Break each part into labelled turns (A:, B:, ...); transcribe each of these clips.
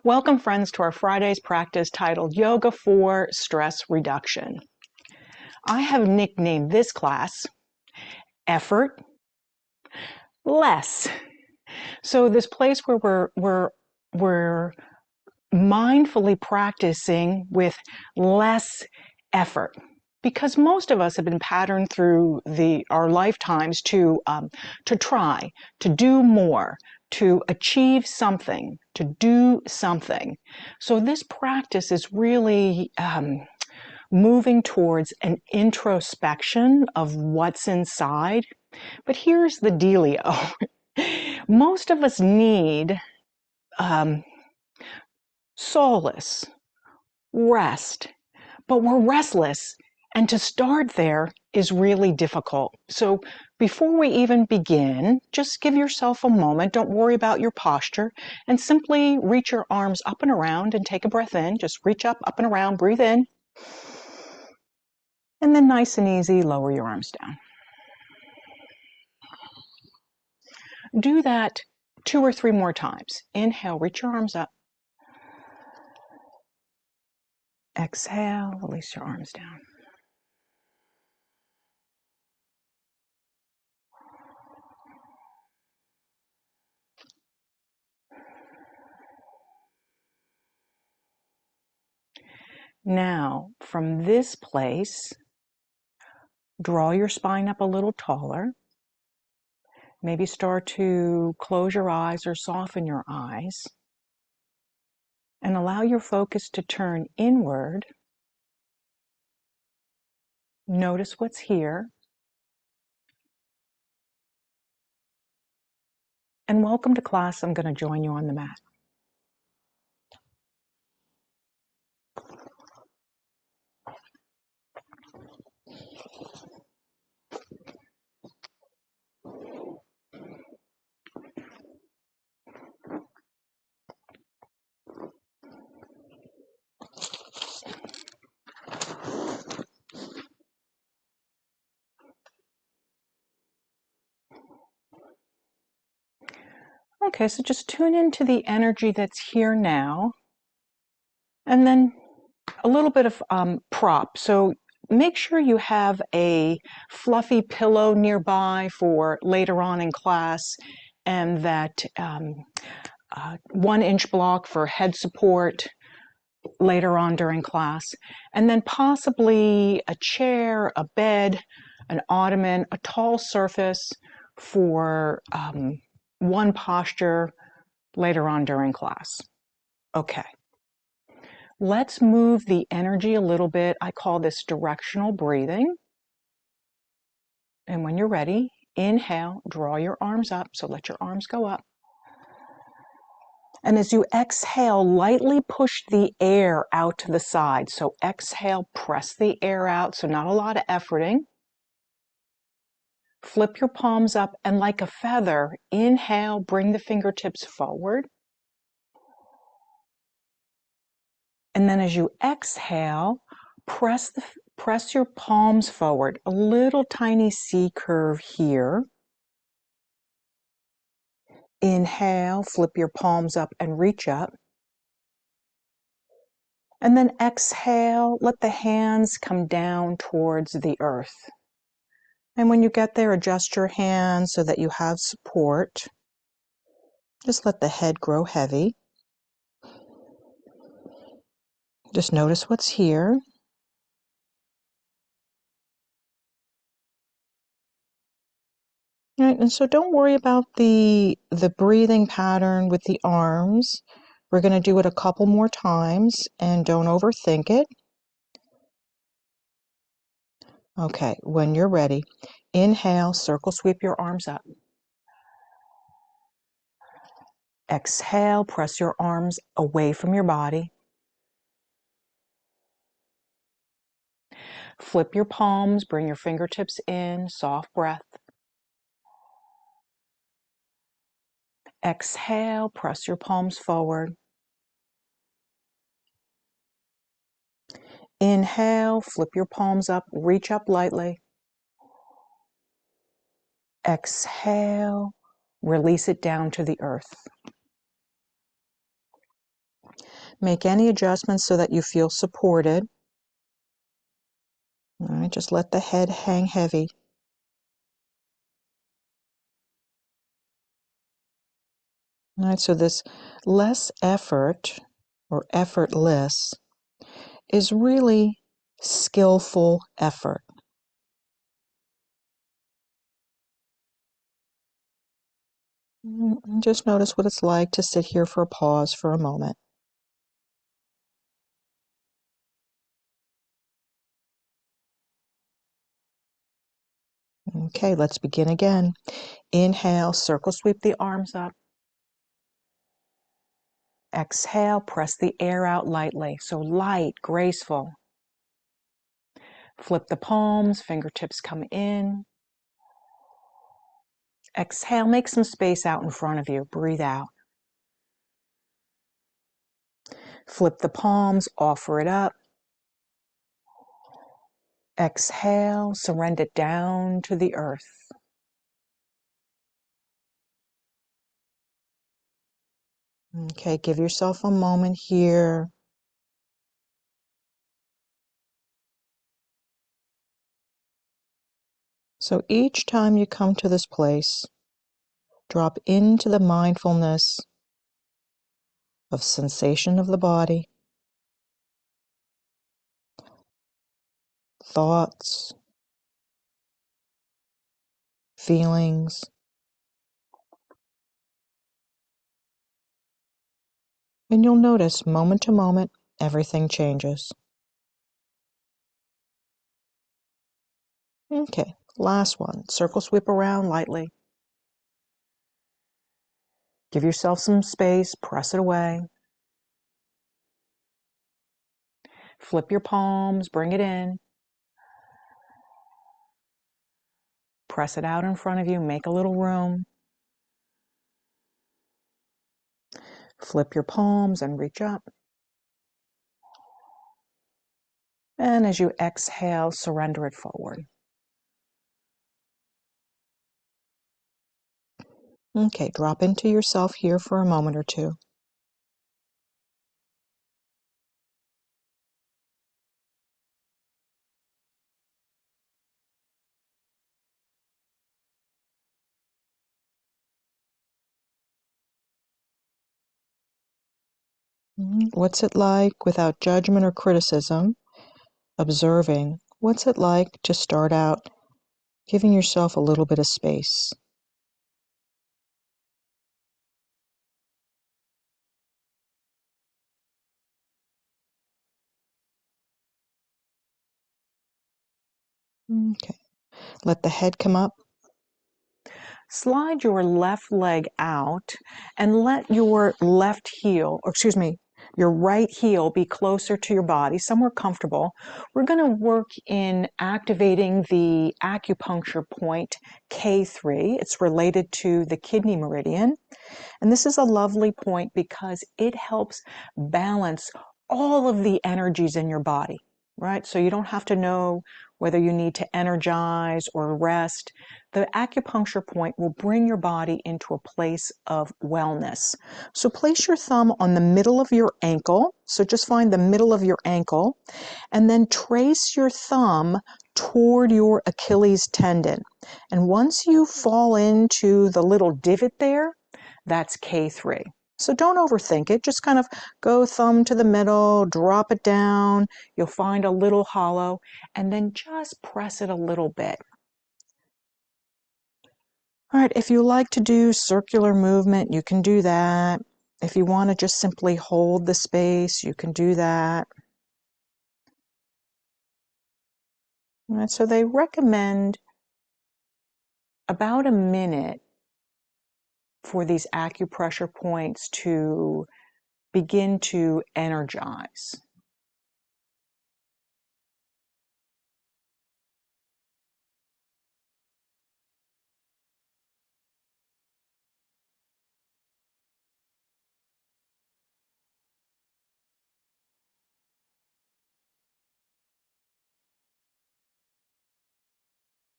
A: Welcome, friends, to our Friday's practice titled Yoga for Stress Reduction. I have nicknamed this class Effort Less. So this place where we're mindfully practicing with less effort. Because most of us have been patterned through our lifetimes to try, to do more, to achieve something, to do something. So this practice is really moving towards an introspection of what's inside. But here's the dealio. Most of us need solace, rest, but we're restless. And to start there is really difficult. So before we even begin, just give yourself a moment. Don't worry about your posture and simply reach your arms up and around and take a breath in. Just reach up and around, breathe in. And then nice and easy, lower your arms down. Do that 2 or 3 more times. Inhale, reach your arms up. Exhale, release your arms down. Now, from this place, draw your spine up a little taller. Maybe start to close your eyes or soften your eyes. And allow your focus to turn inward. Notice what's here. And welcome to class. I'm going to join you on the mat. Okay, so just tune into the energy that's here now. And then a little bit of prop. So make sure you have a fluffy pillow nearby for later on in class, and that 1-inch block for head support later on during class. And then possibly a chair, a bed, an ottoman, a tall surface for one posture later on during class. Okay. Let's move the energy a little bit. I call this directional breathing. And when you're ready, inhale, draw your arms up. So let your arms go up. And as you exhale, lightly push the air out to the side. So exhale, press the air out. So not a lot of efforting. Flip your palms up, and like a feather, inhale, bring the fingertips forward. And then as you exhale, press your palms forward, a little tiny C curve here. Inhale, flip your palms up and reach up. And then exhale, let the hands come down towards the earth. And when you get there, adjust your hands so that you have support. Just let the head grow heavy. Just notice what's here. Right, and so don't worry about the breathing pattern with the arms. We're going to do it a couple more times, and don't overthink it. Okay, when you're ready, inhale, circle sweep your arms up. Exhale, press your arms away from your body. Flip your palms, bring your fingertips in, soft breath. Exhale, press your palms forward. Inhale, flip your palms up, reach up lightly. Exhale, release it down to the earth. Make any adjustments so that you feel supported. All right, just let the head hang heavy. All right, so this less effort or effortless is really skillful effort. And just notice what it's like to sit here for a pause for a moment. Okay, let's begin again. Inhale, circle sweep the arms up. Exhale, press the air out lightly. So light, graceful. Flip the palms, fingertips come in. Exhale, make some space out in front of you. Breathe out. Flip the palms, offer it up. Exhale, surrender down to the earth. Okay, give yourself a moment here. So each time you come to this place, drop into the mindfulness of sensation of the body, thoughts, feelings, and you'll notice moment to moment, everything changes. Okay, last one. Circle sweep around lightly. Give yourself some space, press it away. Flip your palms, bring it in. Press it out in front of you, make a little room. Flip your palms and reach up. And as you exhale, surrender it forward. Okay, drop into yourself here for a moment or two. What's it like without judgment or criticism? Observing. What's it like to start out giving yourself a little bit of space? Okay. Let the head come up. Slide your left leg out and let your left heel, or excuse me, your right heel be closer to your body, somewhere comfortable. We're going to work in activating the acupuncture point K3. It's related to the kidney meridian. And this is a lovely point because it helps balance all of the energies in your body, right? So you don't have to know whether you need to energize or rest. The acupuncture point will bring your body into a place of wellness. So place your thumb on the middle of your ankle. So just find the middle of your ankle and then trace your thumb toward your Achilles tendon. And once you fall into the little divot there, that's K3. So don't overthink it. Just kind of go thumb to the middle, drop it down. You'll find a little hollow, and then just press it a little bit. All right, if you like to do circular movement, you can do that. If you want to just simply hold the space, you can do that. All right, so they recommend about a minute for these acupressure points to begin to energize.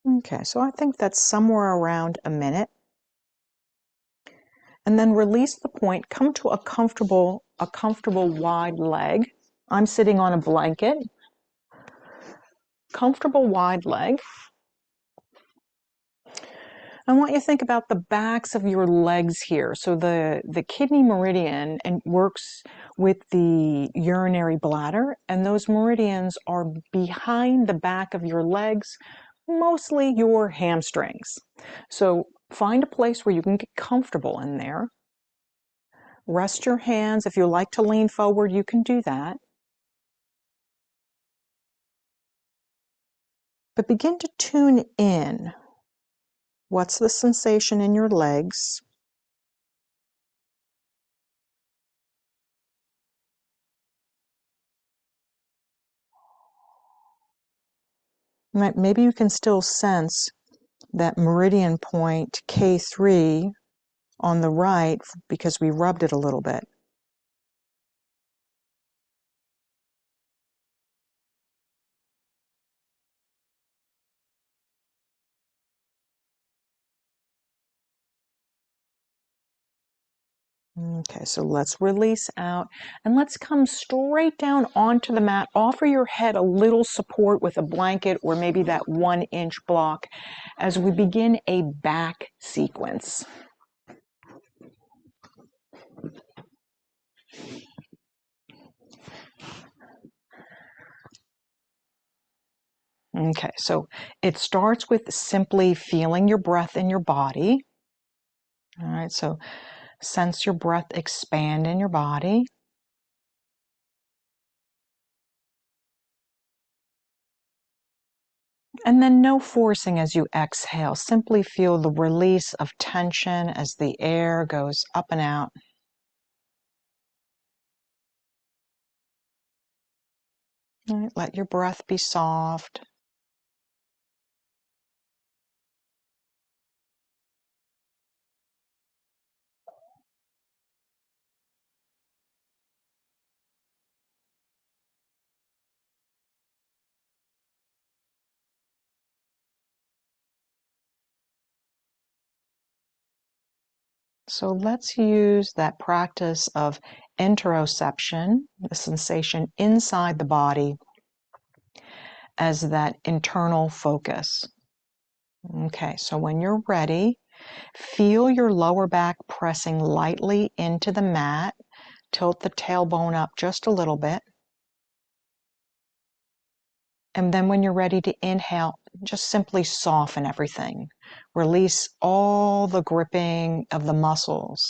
A: Okay, so I think that's somewhere around a minute. And then release the point, come to a comfortable a comfortable wide leg. I'm sitting on a blanket. Comfortable wide leg. I want you to think about the backs of your legs here. So the kidney meridian and works with the urinary bladder, and those meridians are behind the back of your legs, mostly your hamstrings. So find a place where you can get comfortable in there. Rest your hands. If you like to lean forward, you can do that. But begin to tune in. What's the sensation in your legs? Maybe you can still sense that meridian point K3 on the right because we rubbed it a little bit. Okay, so let's release out and let's come straight down onto the mat. Offer your head a little support with a blanket or maybe that 1-inch block as we begin a back sequence. Okay, so it starts with simply feeling your breath in your body. All right, so sense your breath expand in your body. And then no forcing as you exhale. Simply feel the release of tension as the air goes up and out. All right, let your breath be soft. So let's use that practice of interoception, the sensation inside the body, as that internal focus. Okay, so when you're ready, feel your lower back pressing lightly into the mat. Tilt the tailbone up just a little bit. And then when you're ready to inhale, just simply soften everything. Release all the gripping of the muscles.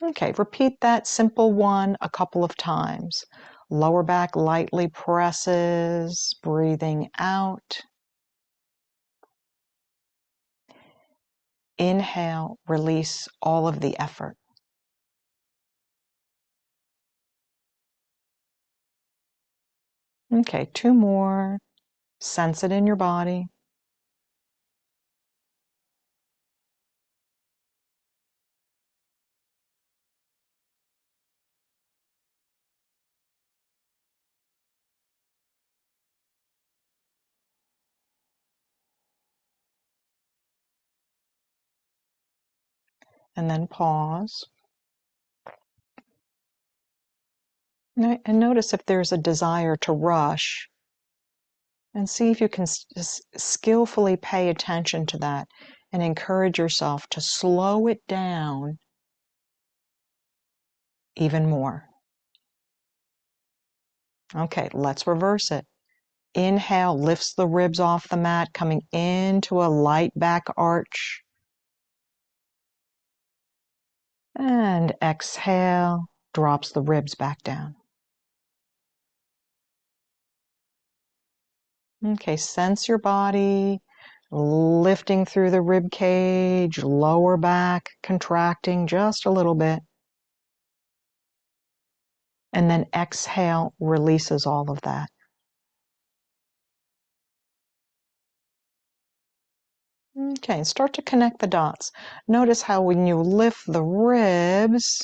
A: Okay, repeat that simple one a couple of times. Lower back lightly presses, breathing out. Inhale, release all of the effort. Okay, 2 more. Sense it in your body. And then pause. And notice if there's a desire to rush, and see if you can skillfully pay attention to that and encourage yourself to slow it down even more. Okay, let's reverse it. Inhale, lifts the ribs off the mat, coming into a light back arch. And exhale, drops the ribs back down. Okay, sense your body lifting through the rib cage, lower back contracting just a little bit. And then exhale, releases all of that. Okay, start to connect the dots. Notice how when you lift the ribs,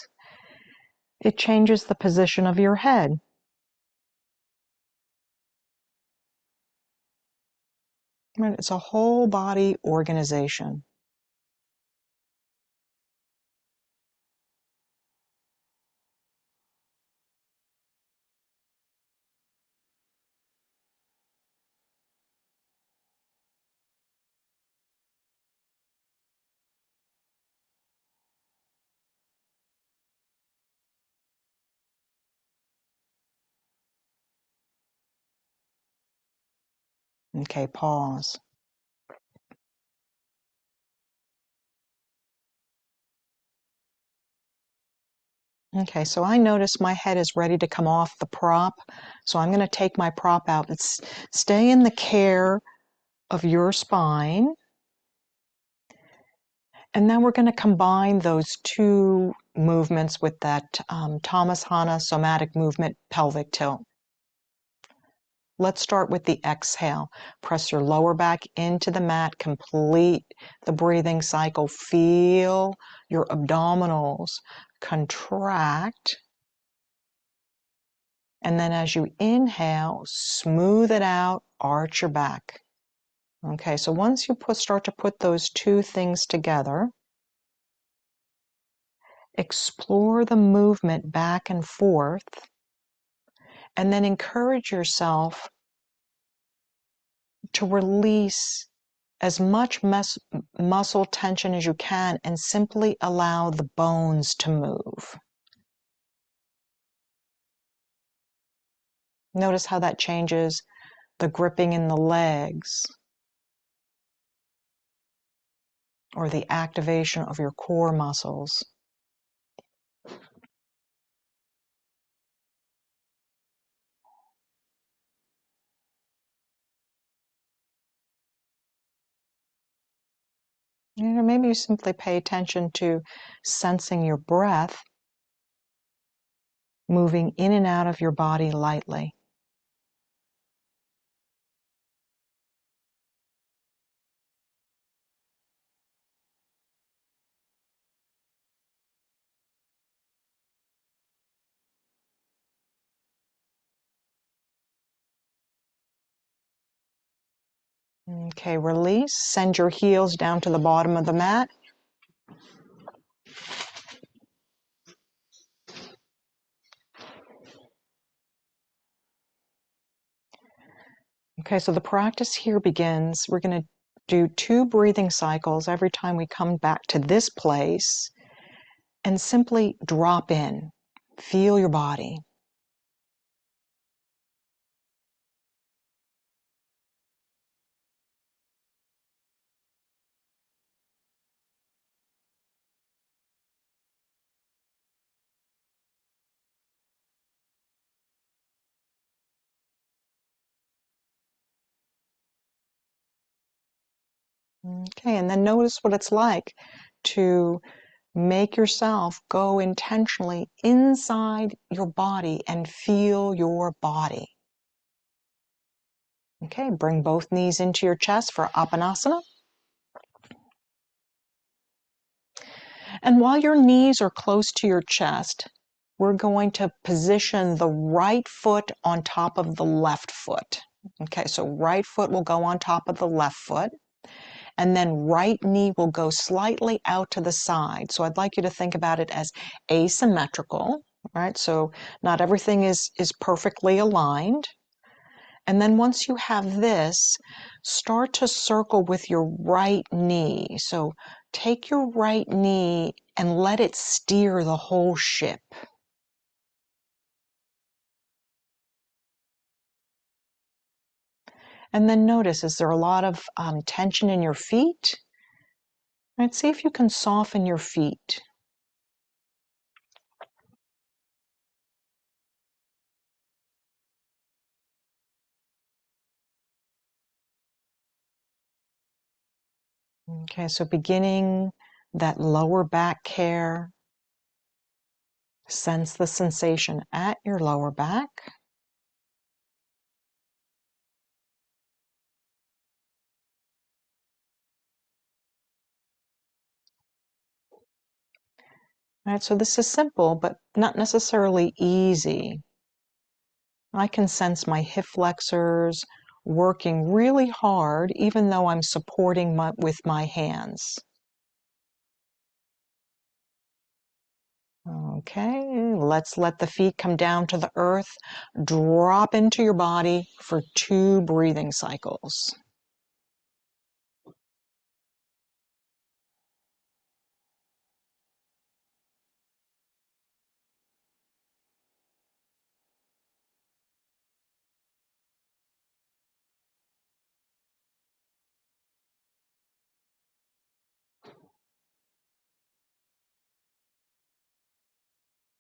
A: it changes the position of your head. Right? It's a whole body organization. Okay, pause. Okay, so I notice my head is ready to come off the prop, so I'm going to take my prop out. Stay in the care of your spine, and then we're going to combine those two movements with that Tamasana somatic movement pelvic tilt. Let's start with the exhale. Press your lower back into the mat, complete the breathing cycle. Feel your abdominals contract. And then as you inhale, smooth it out, arch your back. Okay, so once you start to put those two things together, explore the movement back and forth, and then encourage yourself to release as much muscle tension as you can and simply allow the bones to move. Notice how that changes the gripping in the legs or the activation of your core muscles. Maybe you simply pay attention to sensing your breath moving in and out of your body lightly. Okay, release. Send your heels down to the bottom of the mat. Okay, so the practice here begins. We're going to do 2 breathing cycles every time we come back to this place and simply drop in. Feel your body. Okay, and then notice what it's like to make yourself go intentionally inside your body and feel your body. Okay, bring both knees into your chest for Apanasana. And while your knees are close to your chest, we're going to position the right foot on top of the left foot. Okay, so right foot will go on top of the left foot, and then right knee will go slightly out to the side. So I'd like you to think about it as asymmetrical, right? So not everything is perfectly aligned. And then once you have this, start to circle with your right knee. So take your right knee and let it steer the whole ship. And then notice, is there a lot of tension in your feet? Right, see if you can soften your feet. Okay, so beginning that lower back care, sense the sensation at your lower back. All right, so this is simple, but not necessarily easy. I can sense my hip flexors working really hard, even though I'm supporting with my hands. Okay, let's let the feet come down to the earth. Drop into your body for 2 breathing cycles.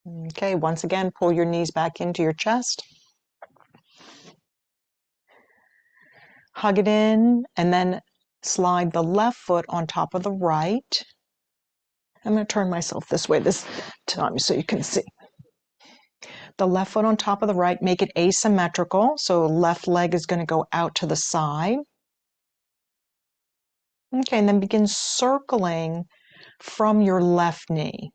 A: Okay, once again, pull your knees back into your chest. Hug it in, and then slide the left foot on top of the right. I'm going to turn myself this way this time so you can see. The left foot on top of the right, make it asymmetrical. So left leg is going to go out to the side. Okay, and then begin circling from your left knee.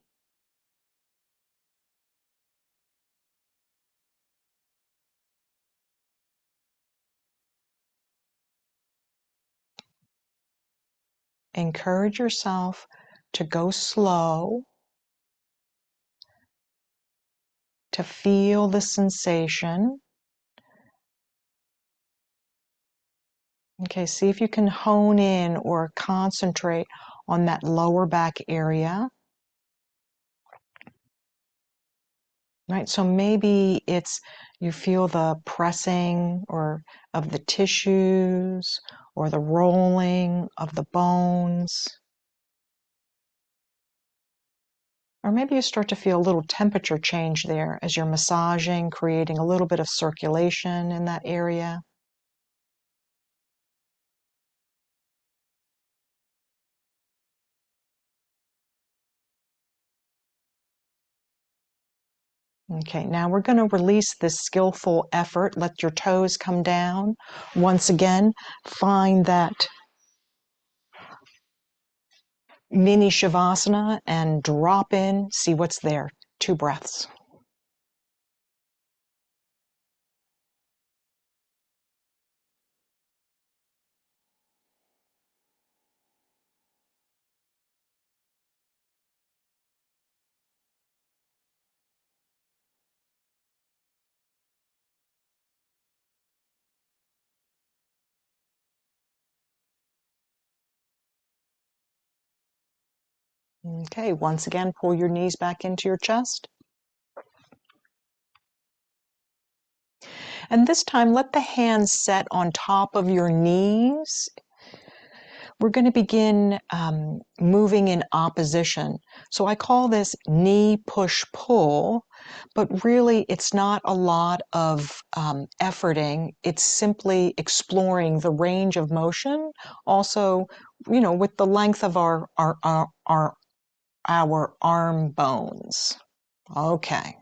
A: Encourage yourself to go slow, to feel the sensation. Okay, see if you can hone in or concentrate on that lower back area. Right, so maybe it's you feel the pressing or of the tissues or the rolling of the bones. Or maybe you start to feel a little temperature change there as you're massaging, creating a little bit of circulation in that area. Okay, now we're going to release this skillful effort. Let your toes come down. Once again, find that mini Shavasana and drop in, see what's there. 2 breaths. Okay, once again, pull your knees back into your chest. And this time, let the hands set on top of your knees. We're going to begin moving in opposition. So I call this knee push pull, but really it's not a lot of efforting. It's simply exploring the range of motion. Also, with the length of our arm bones. Okay.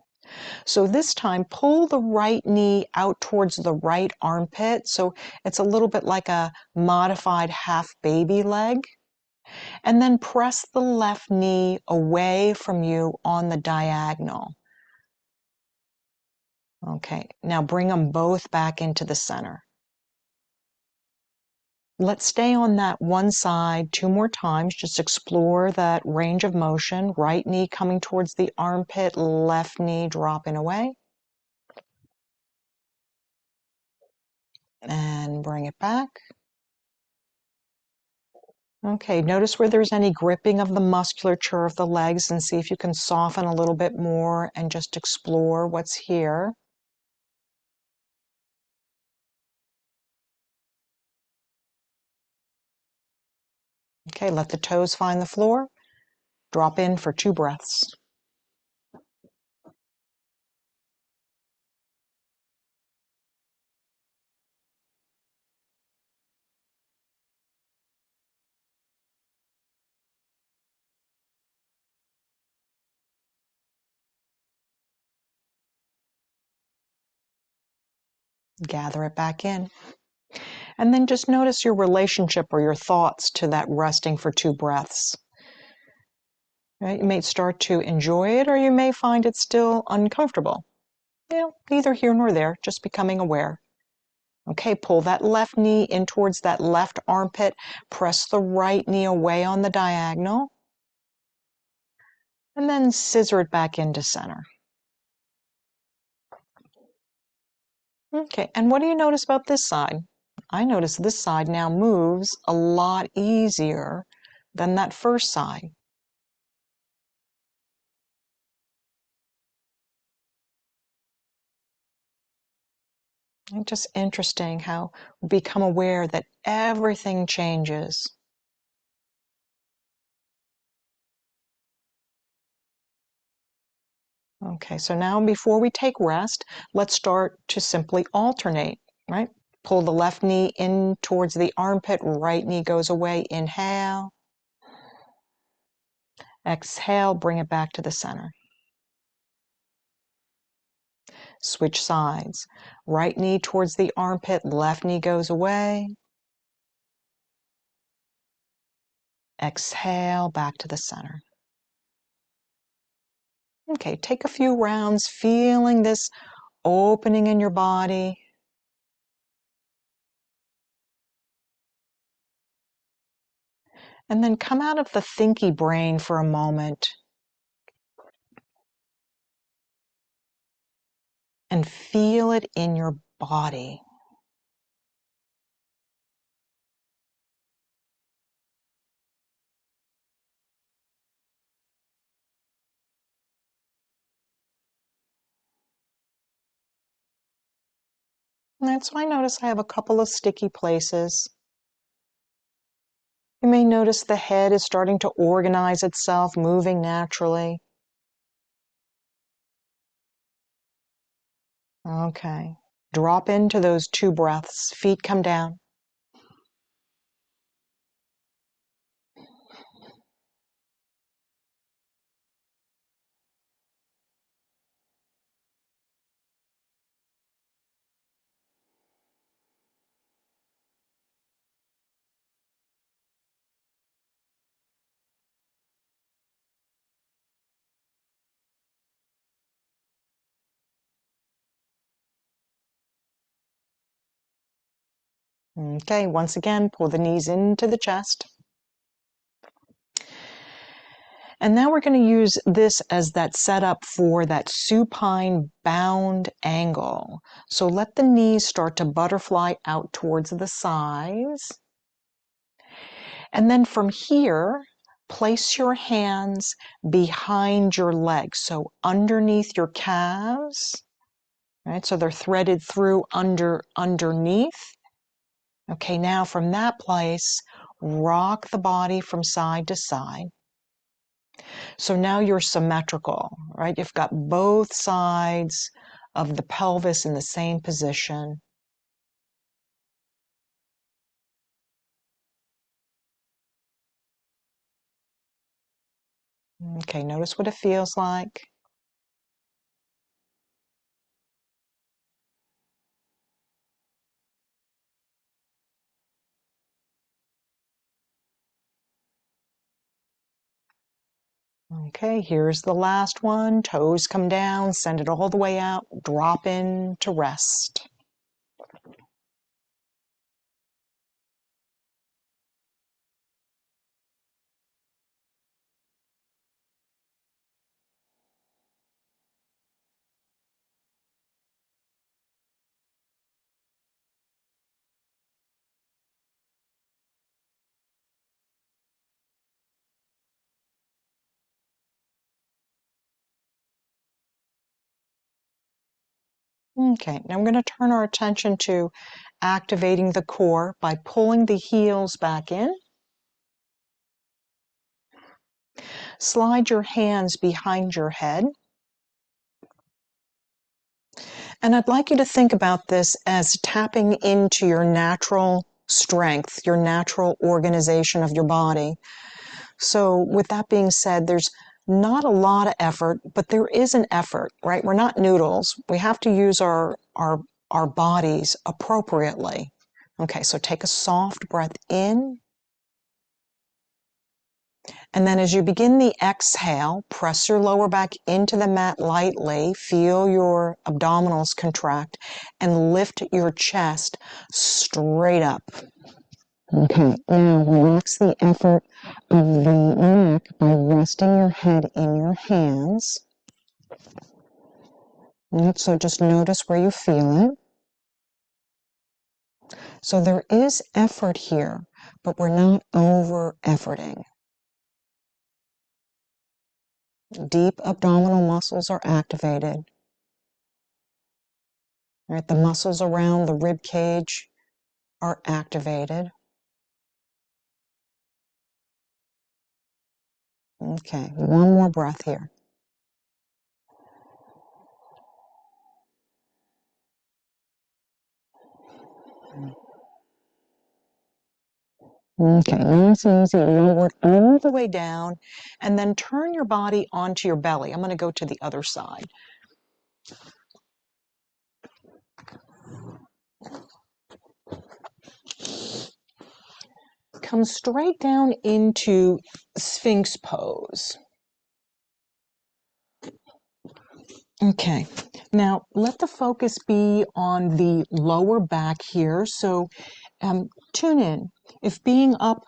A: So this time, pull the right knee out towards the right armpit. So it's a little bit like a modified half baby leg. And then press the left knee away from you on the diagonal. Okay, now bring them both back into the center. Let's stay on that one side 2 more times. Just explore that range of motion. Right knee coming towards the armpit, left knee dropping away. And bring it back. Okay, notice where there's any gripping of the musculature of the legs and see if you can soften a little bit more and just explore what's here. Okay, let the toes find the floor. Drop in for 2 breaths. Gather it back in. And then just notice your relationship or your thoughts to that resting for 2 breaths. Right? You may start to enjoy it or you may find it still uncomfortable. Neither here nor there, just becoming aware. Okay, pull that left knee in towards that left armpit. Press the right knee away on the diagonal. And then scissor it back into center. Okay, and what do you notice about this side? I notice this side now moves a lot easier than that first side. It's just interesting how we become aware that everything changes. Okay, so now before we take rest, let's start to simply alternate, right? Pull the left knee in towards the armpit, right knee goes away. Inhale. Exhale, bring it back to the center. Switch sides. Right knee towards the armpit, left knee goes away. Exhale, back to the center. Okay, take a few rounds feeling this opening in your body. And then come out of the thinky brain for a moment and feel it in your body. And that's why I notice I have a couple of sticky places. You may notice the head is starting to organize itself, moving naturally. Okay. Drop into those 2 breaths. Feet come down. Okay, once again, pull the knees into the chest. And now we're going to use this as that setup for that supine bound angle. So let the knees start to butterfly out towards the sides. And then from here, place your hands behind your legs, so underneath your calves, right? So they're threaded through underneath. Okay, now from that place, rock the body from side to side. So now you're symmetrical, right? You've got both sides of the pelvis in the same position. Okay, notice what it feels like. Okay, here's the last one. Toes come down, send it all the way out, drop in to rest. Okay, now I'm going to turn our attention to activating the core by pulling the heels back in. Slide your hands behind your head. And I'd like you to think about this as tapping into your natural strength, your natural organization of your body. So with that being said, there's not a lot of effort, but there is an effort, right? We're not noodles. We have to use our bodies appropriately. Okay, so take a soft breath in. And then as you begin the exhale, press your lower back into the mat lightly. Feel your abdominals contract and lift your chest straight up. Okay, now relax the effort of the neck by resting your head in your hands. Right, so just notice where you feel it. So there is effort here, but we're not over-efforting. Deep abdominal muscles are activated. Right, the muscles around the rib cage are activated. Okay, one more breath here. Okay, nice and easy. Lower it all the way down, and then turn your body onto your belly. I'm going to go to the other side. Come straight down into Sphinx pose. Okay, now let the focus be on the lower back here. So tune in. If being up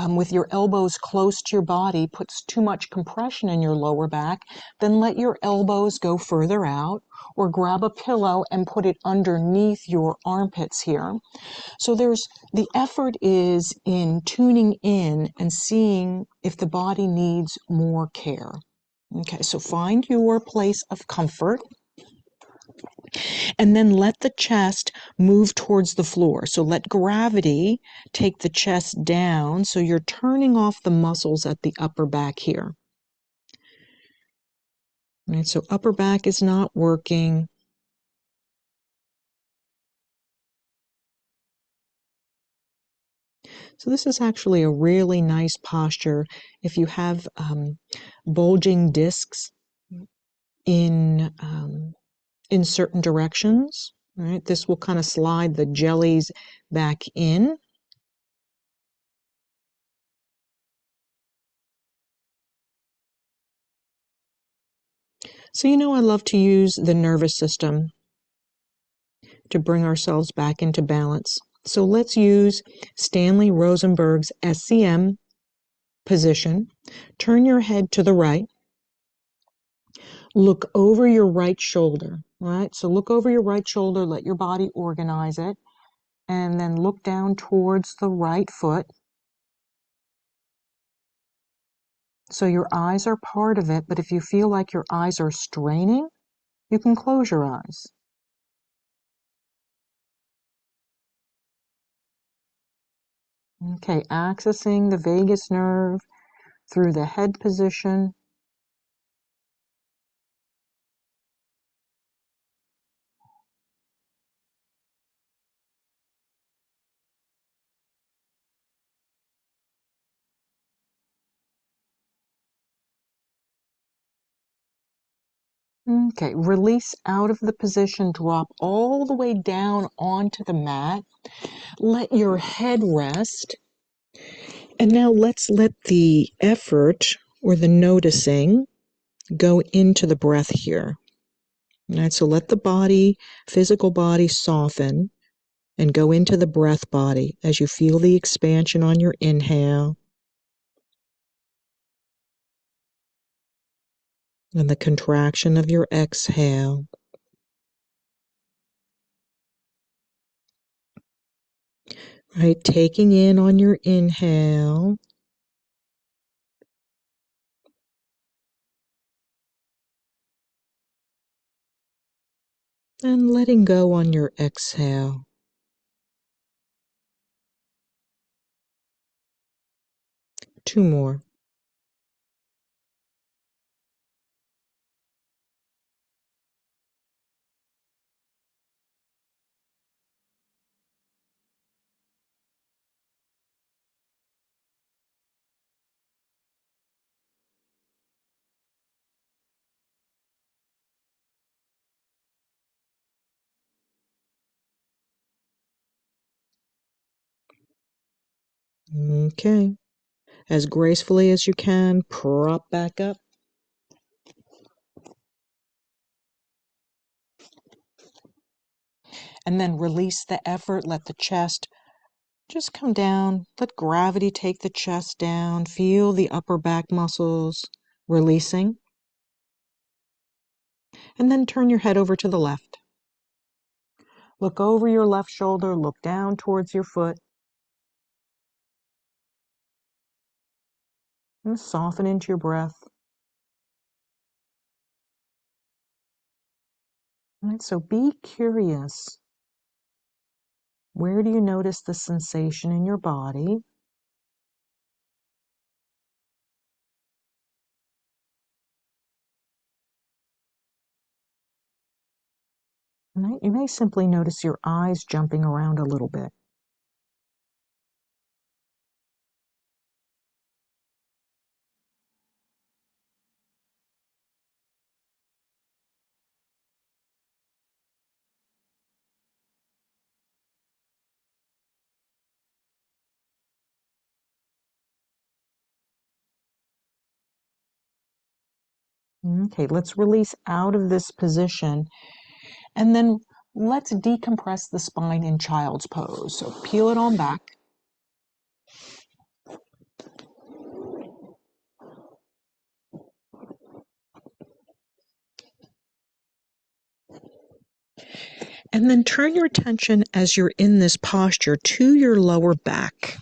A: with your elbows close to your body puts too much compression in your lower back, then let your elbows go further out, or grab a pillow and put it underneath your armpits here. So the effort is in tuning in and seeing if the body needs more care. Okay, so find your place of comfort and then let the chest move towards the floor. So let gravity take the chest down so you're turning off the muscles at the upper back here. All right, so upper back is not working. So this is actually a really nice posture if you have bulging discs in certain directions. Right? This will kind of slide the jellies back in. So I love to use the nervous system to bring ourselves back into balance. So let's use Stanley Rosenberg's SCM position. Turn your head to the right. Look over your right shoulder. All right, so look over your right shoulder, let your body organize it, and then look down towards the right foot. So your eyes are part of it, but if you feel like your eyes are straining, you can close your eyes. Okay, accessing the vagus nerve through the head position. Okay, release out of the position, drop all the way down onto the mat. Let your head rest. And now let's let the effort or the noticing go into the breath here. All right, so let the body, physical body, soften and go into the breath body as you feel the expansion on your inhale and the contraction of your exhale. Right, taking in on your inhale and letting go on your exhale. Two more. Okay. As gracefully as you can, prop back up. And then release the effort. Let the chest just come down. Let gravity take the chest down. Feel the upper back muscles releasing. And then turn your head over to the left. Look over your left shoulder. Look down towards your foot. And soften into your breath. All right, so be curious. Where do you notice the sensation in your body? Right? You may simply notice your eyes jumping around a little bit. Okay, let's release out of this position, and then let's decompress the spine in child's pose. So peel it on back. And then turn your attention as you're in this posture to your lower back.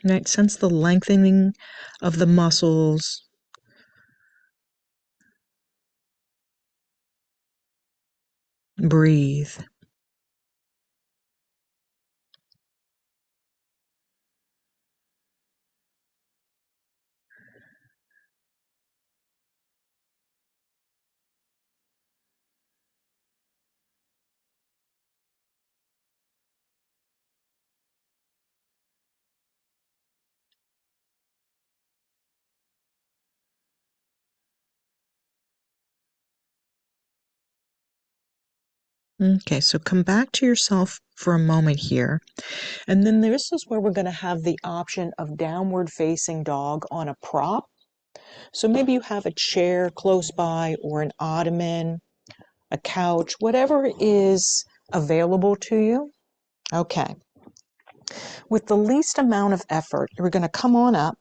A: Right? Sense the lengthening of the muscles. Breathe. Okay, so come back to yourself for a moment here. And then this is where we're going to have the option of downward facing dog on a prop. So maybe you have a chair close by or an ottoman, a couch, whatever is available to you. Okay. With the least amount of effort, we're going to come on up.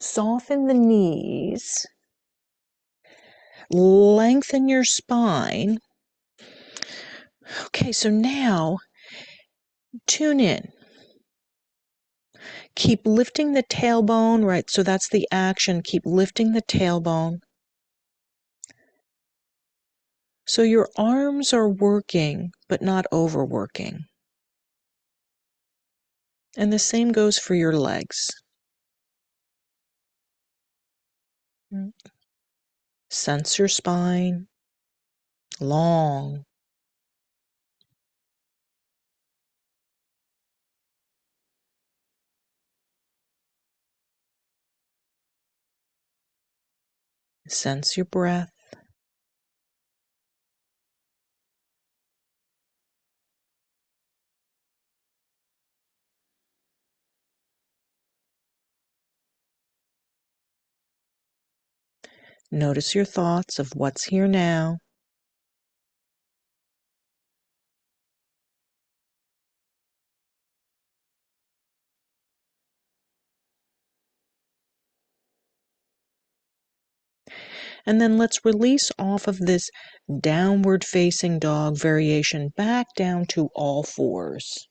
A: Soften the knees. Lengthen your spine. Okay, so now tune in. Keep lifting the tailbone, right? So that's the action. Keep lifting the tailbone. So your arms are working, but not overworking. And the same goes for your legs. Sense your spine, long. Sense your breath. Notice your thoughts of what's here now. And then let's release off of this downward facing dog variation back down to all fours.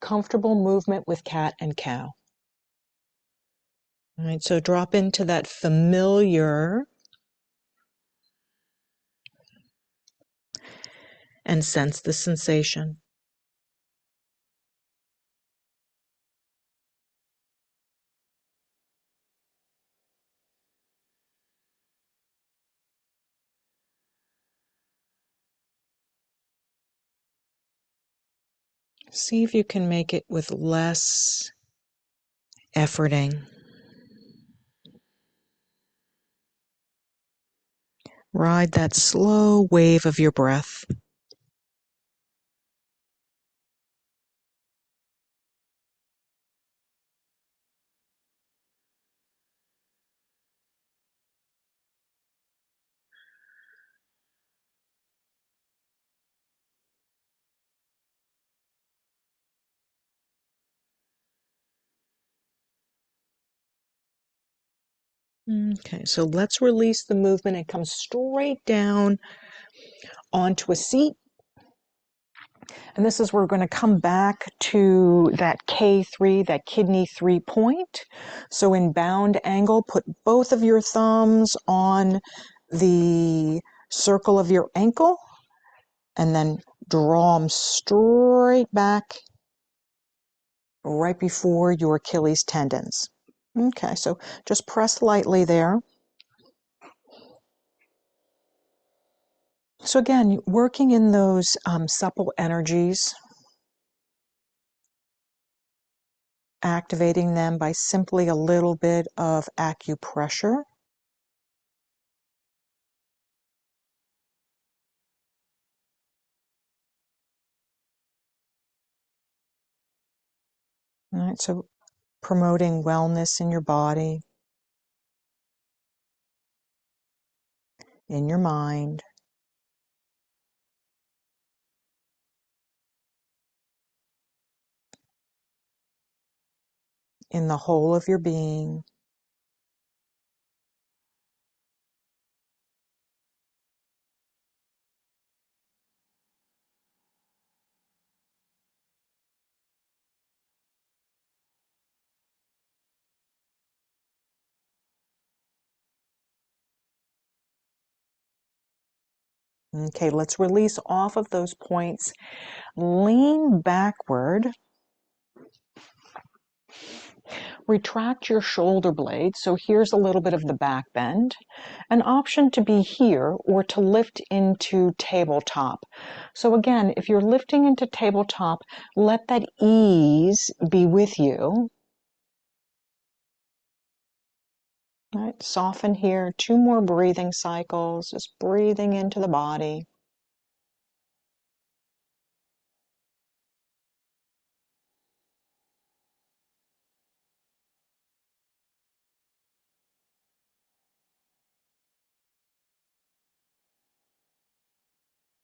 A: Comfortable movement with cat and cow. All right, so drop into that familiar and sense the sensation. See if you can make it with less efforting. Ride that slow wave of your breath. Okay, so let's release the movement and come straight down onto a seat. And this is where we're going to come back to that K3, that kidney 3 point. So in bound angle, put both of your thumbs on the circle of your ankle and then draw them straight back right before your Achilles tendons. Okay, so just press lightly there. So again, working in those supple energies, activating them by simply a little bit of acupressure. All right, so promoting wellness in your body, in your mind, in the whole of your being. Okay, let's release off of those points. Lean backward. Retract your shoulder blades. So here's a little bit of the back bend. An option to be here or to lift into tabletop. So again, if you're lifting into tabletop, let that ease be with you. All right, soften here. 2 more breathing cycles, just breathing into the body.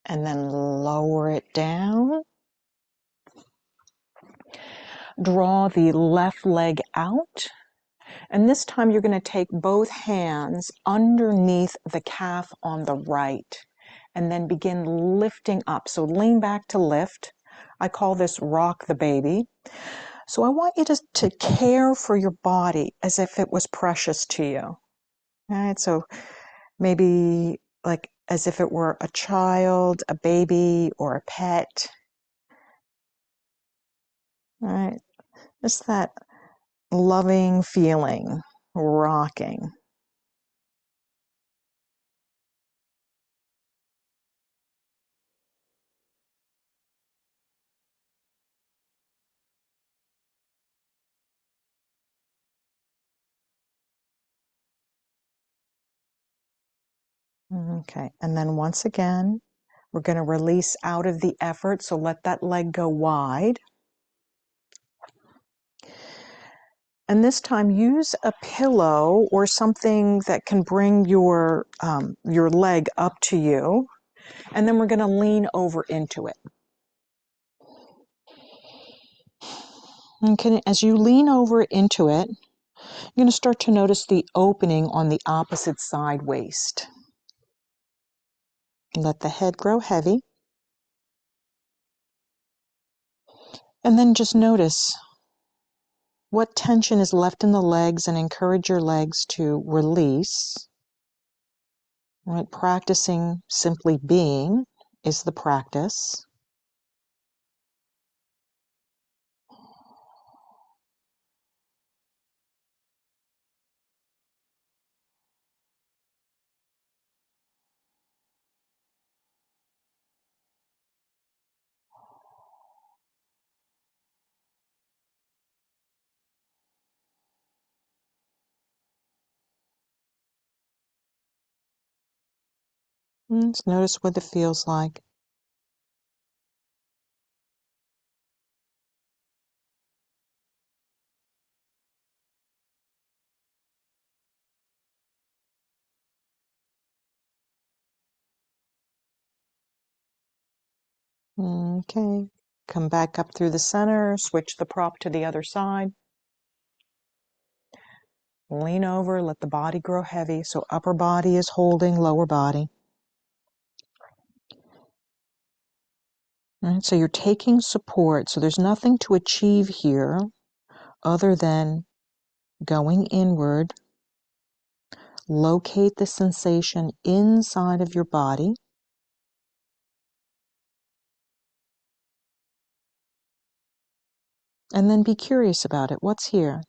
A: And then lower it down. Draw the left leg out. And this time you're going to take both hands underneath the calf on the right and then begin lifting up. So lean back to lift. I call this rock the baby. So I want you to care for your body as if it was precious to you. All right, so maybe like as if it were a child, a baby, or a pet. All right, just that loving feeling, rocking. Okay, and then once again, we're going to release out of the effort, so let that leg go wide. And this time use a pillow or something that can bring your leg up to you. And then we're going to lean over into it. Okay, as you lean over into it, you're going to start to notice the opening on the opposite side waist. Let the head grow heavy. And then just notice what tension is left in the legs and encourage your legs to release. Right? Practicing simply being is the practice. Just notice what it feels like. Okay. Come back up through the center, switch the prop to the other side. Lean over, let the body grow heavy. So upper body is holding lower body.
B: All right, so you're taking support. So there's nothing to achieve here other than going inward, locate the sensation inside of your body, and then be curious about it. What's here?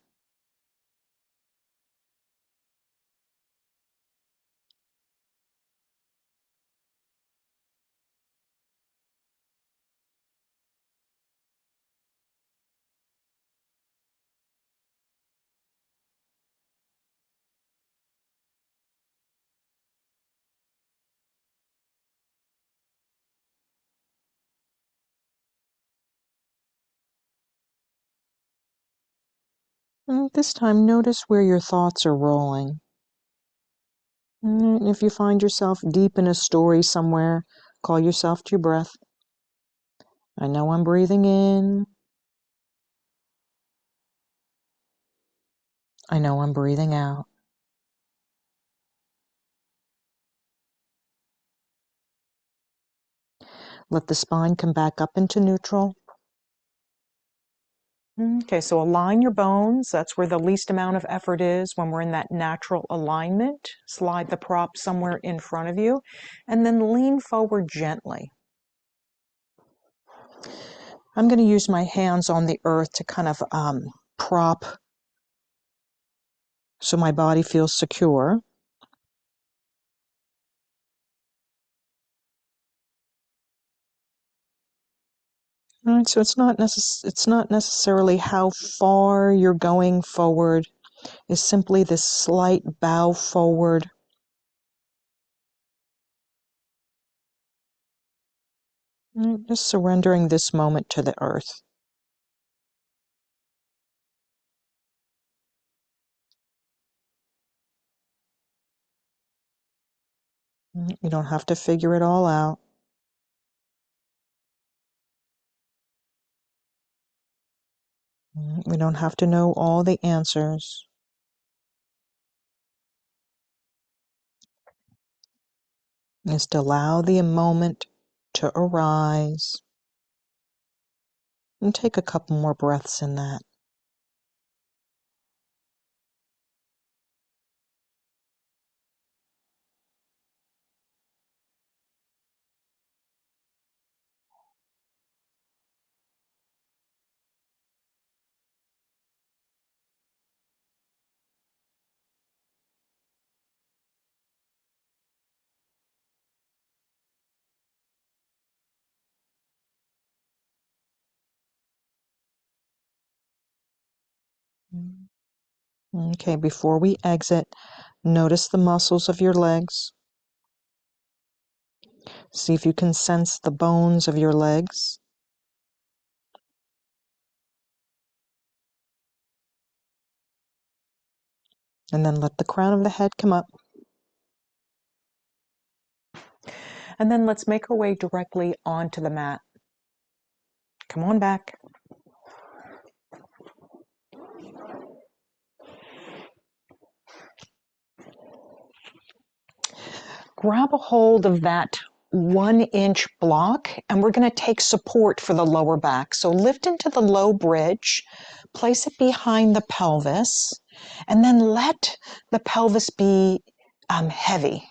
B: And this time, notice where your thoughts are rolling. And if you find yourself deep in a story somewhere, call yourself to your breath. I know I'm breathing in. I know I'm breathing out. Let the spine come back up into neutral. Okay, so align your bones. That's where the least amount of effort is when we're in that natural alignment. Slide the prop somewhere in front of you, and then lean forward gently. I'm going to use my hands on the earth to kind of prop so my body feels secure. All right, so it's not necessarily how far you're going forward. It's simply this slight bow forward. Just surrendering this moment to the earth. You don't have to figure it all out. We don't have to know all the answers. Just allow the moment to arise and take a couple more breaths in that. Okay, before we exit, notice the muscles of your legs. See if you can sense the bones of your legs. And then let the crown of the head come up. And then let's make our way directly onto the mat. Come on back. Grab a hold of that 1-inch block, and we're going to take support for the lower back. So lift into the low bridge, place it behind the pelvis, and then let the pelvis be heavy.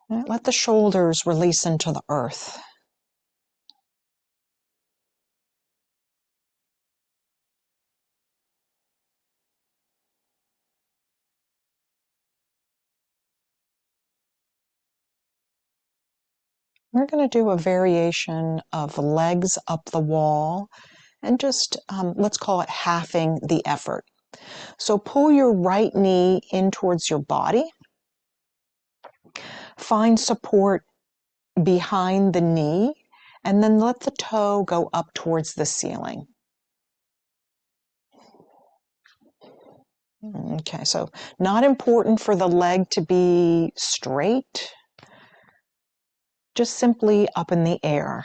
B: Let the shoulders release into the earth. We're going to do a variation of legs up the wall and just, let's call it halving the effort. So pull your right knee in towards your body. Find support behind the knee, and then let the toe go up towards the ceiling. Okay, so not important for the leg to be straight, just simply up in the air.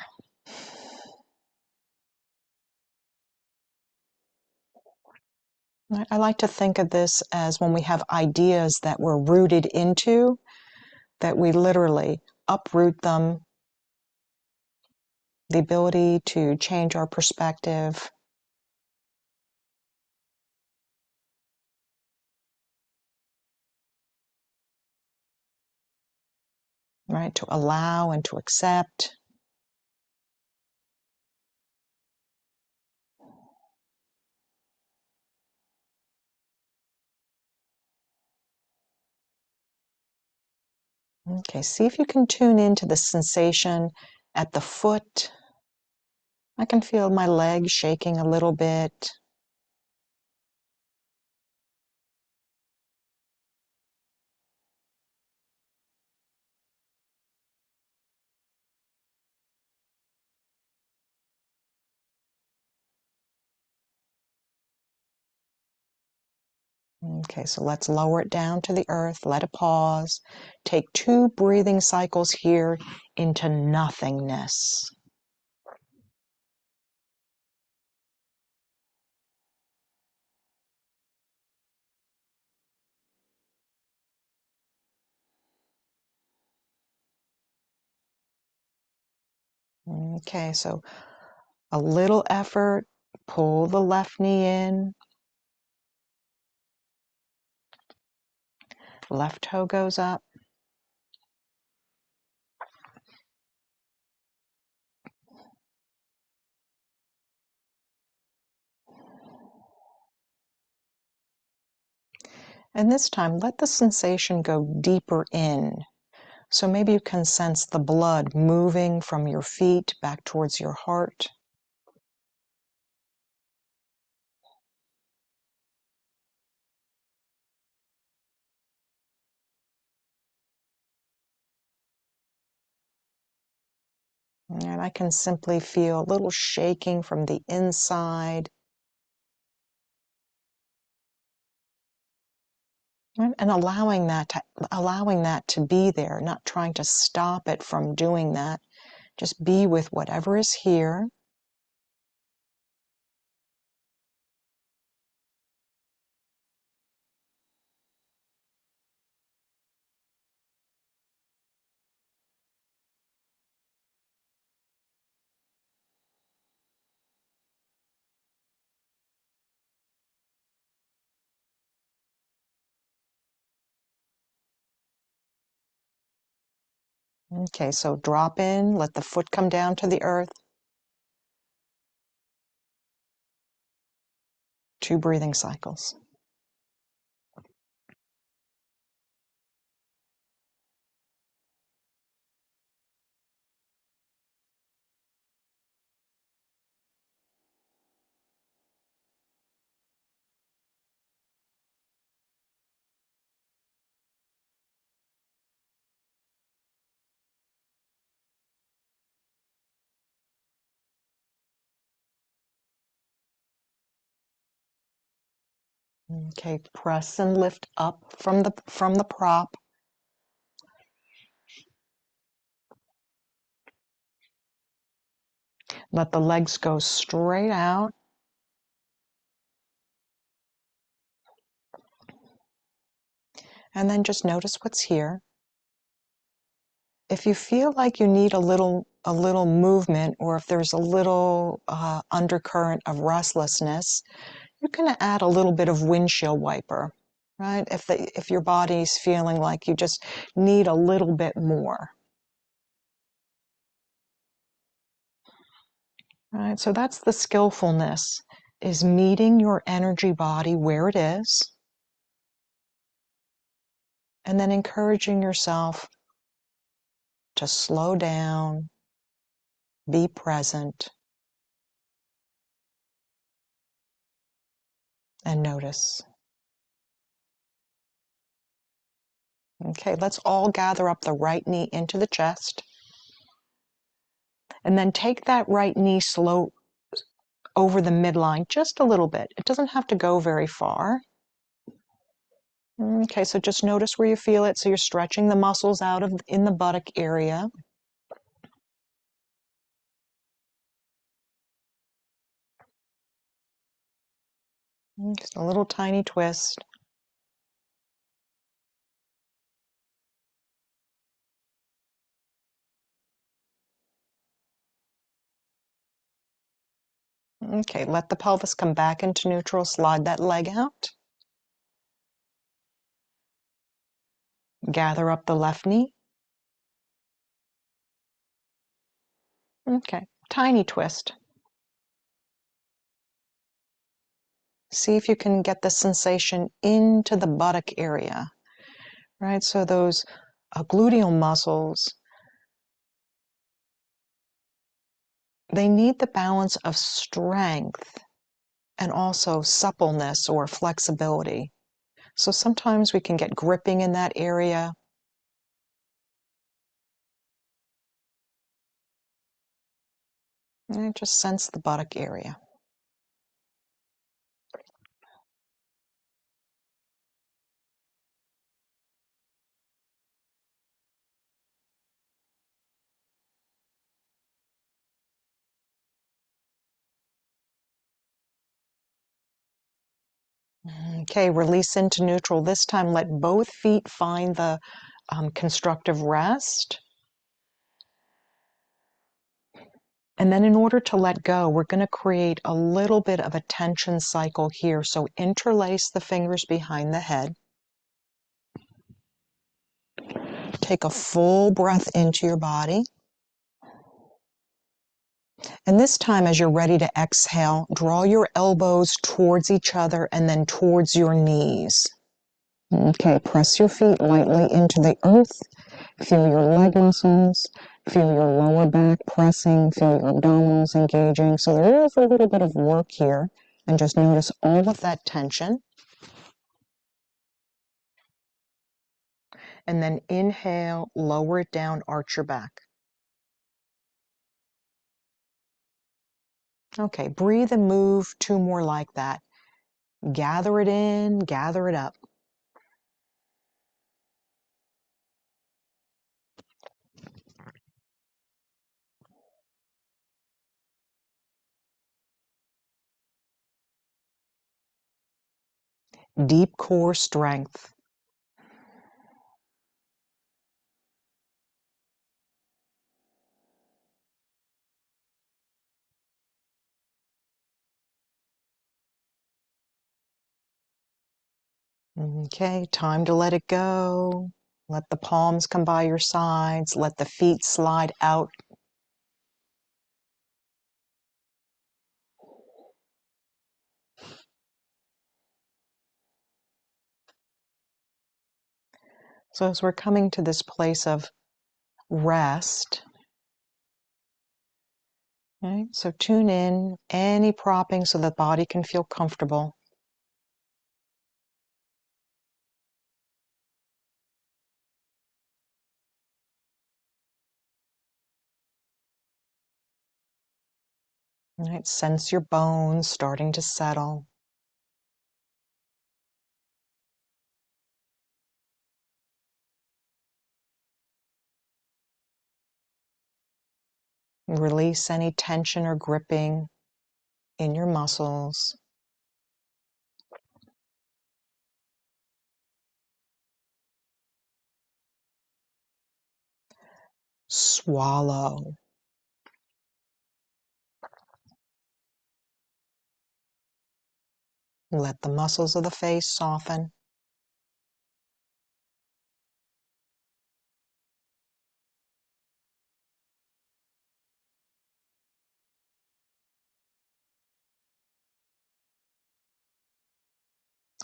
B: I like to think of this as when we have ideas that we're rooted into, that we literally uproot them the ability to change our perspective, right? To allow and to accept. Okay, see if you can tune into the sensation at the foot. I can feel my legs shaking a little bit. Okay, so let's lower it down to the earth, let it pause. Take 2 breathing cycles here into nothingness. Okay, so a little effort, pull the left knee in, left toe goes up. And this time, let the sensation go deeper in. So maybe you can sense the blood moving from your feet back towards your heart. And I can simply feel a little shaking from the inside. Right? And allowing that to be there, not trying to stop it from doing that. Just be with whatever is here. Okay, so drop in, let the foot come down to the earth. 2 breathing cycles. Okay, press and lift up from the prop. Let the legs go straight out. And then just notice what's here. If you feel like you need a little movement, or if there's a little undercurrent of restlessness, you can add a little bit of windshield wiper, right? If your body's feeling like you just need a little bit more. Right, so that's the skillfulness, is meeting your energy body where it is, and then encouraging yourself to slow down, be present, and notice. Okay, let's all gather up the right knee into the chest, and then take that right knee slow over the midline just a little bit. It doesn't have to go very far. Okay, so just notice where you feel it. So you're stretching the muscles out in the buttock area. Just a little tiny twist. Okay, let the pelvis come back into neutral. Slide that leg out. Gather up the left knee. Okay, tiny twist. See if you can get the sensation into the buttock area, right? So those gluteal muscles, they need the balance of strength and also suppleness or flexibility. So sometimes we can get gripping in that area. And just sense the buttock area. Okay, release into neutral. This time, let both feet find the constructive rest. And then in order to let go, we're going to create a little bit of a tension cycle here. So interlace the fingers behind the head. Take a full breath into your body. And this time, as you're ready to exhale, draw your elbows towards each other and then towards your knees. Okay, press your feet lightly into the earth. Feel your leg muscles. Feel your lower back pressing. Feel your abdominals engaging. So there is a little bit of work here. And just notice all of that tension. And then inhale, lower it down, arch your back. Okay, breathe and move 2 more like that. Gather it in, gather it up. Deep core strength. Okay, time to let it go. Let the palms come by your sides. Let the feet slide out. So as we're coming to this place of rest, right? So tune in, any propping so the body can feel comfortable. Right? Sense your bones starting to settle. Release any tension or gripping in your muscles. Swallow. Let the muscles of the face soften.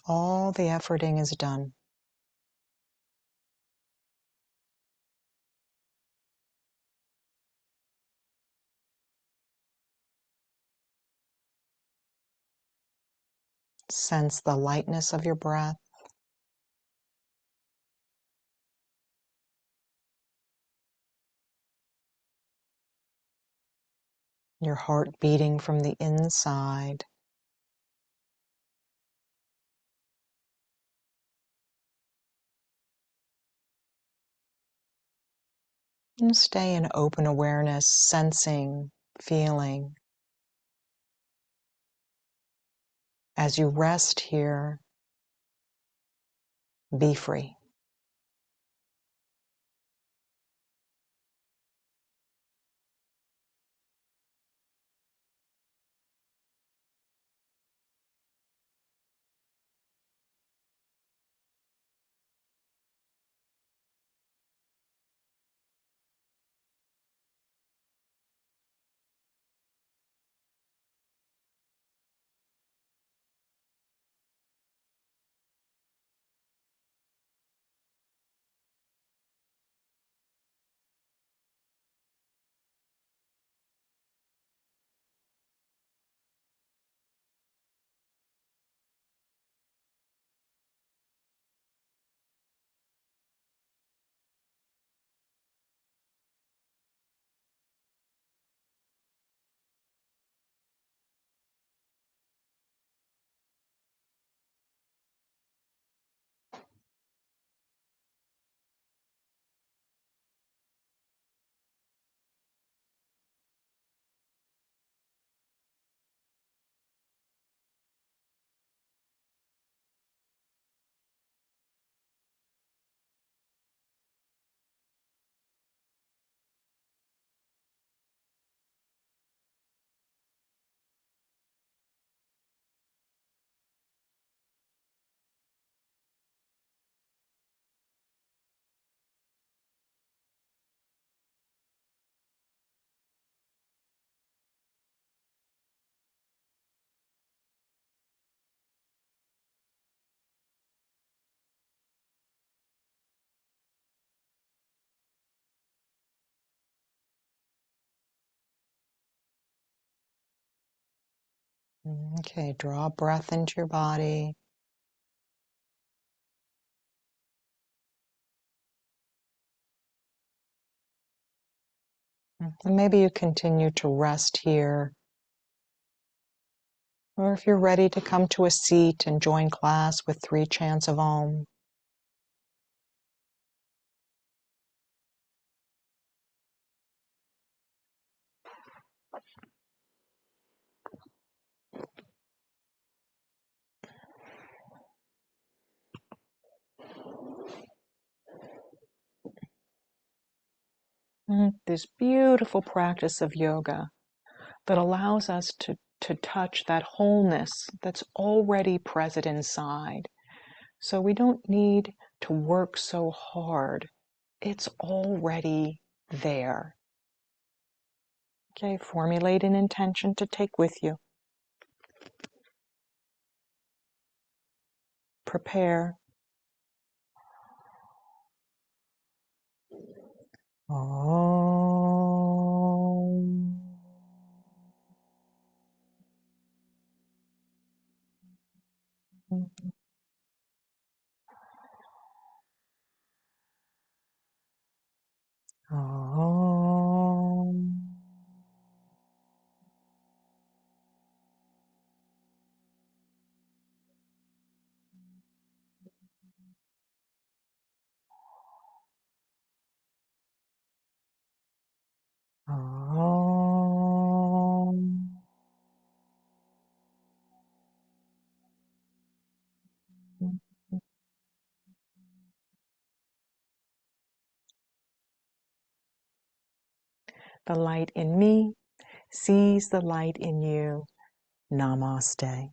B: All the efforting is done. Sense the lightness of your breath. Your heart beating from the inside. And stay in open awareness, sensing, feeling. As you rest here, be free. Okay, draw a breath into your body. And maybe you continue to rest here. Or if you're ready to come to a seat and join class with 3 chants of Om. This beautiful practice of yoga that allows us to touch that wholeness that's already present inside. So we don't need to work so hard. It's already there. Okay, formulate an intention to take with you. Prepare. Om. Om. Om. The light in me sees the light in you. Namaste.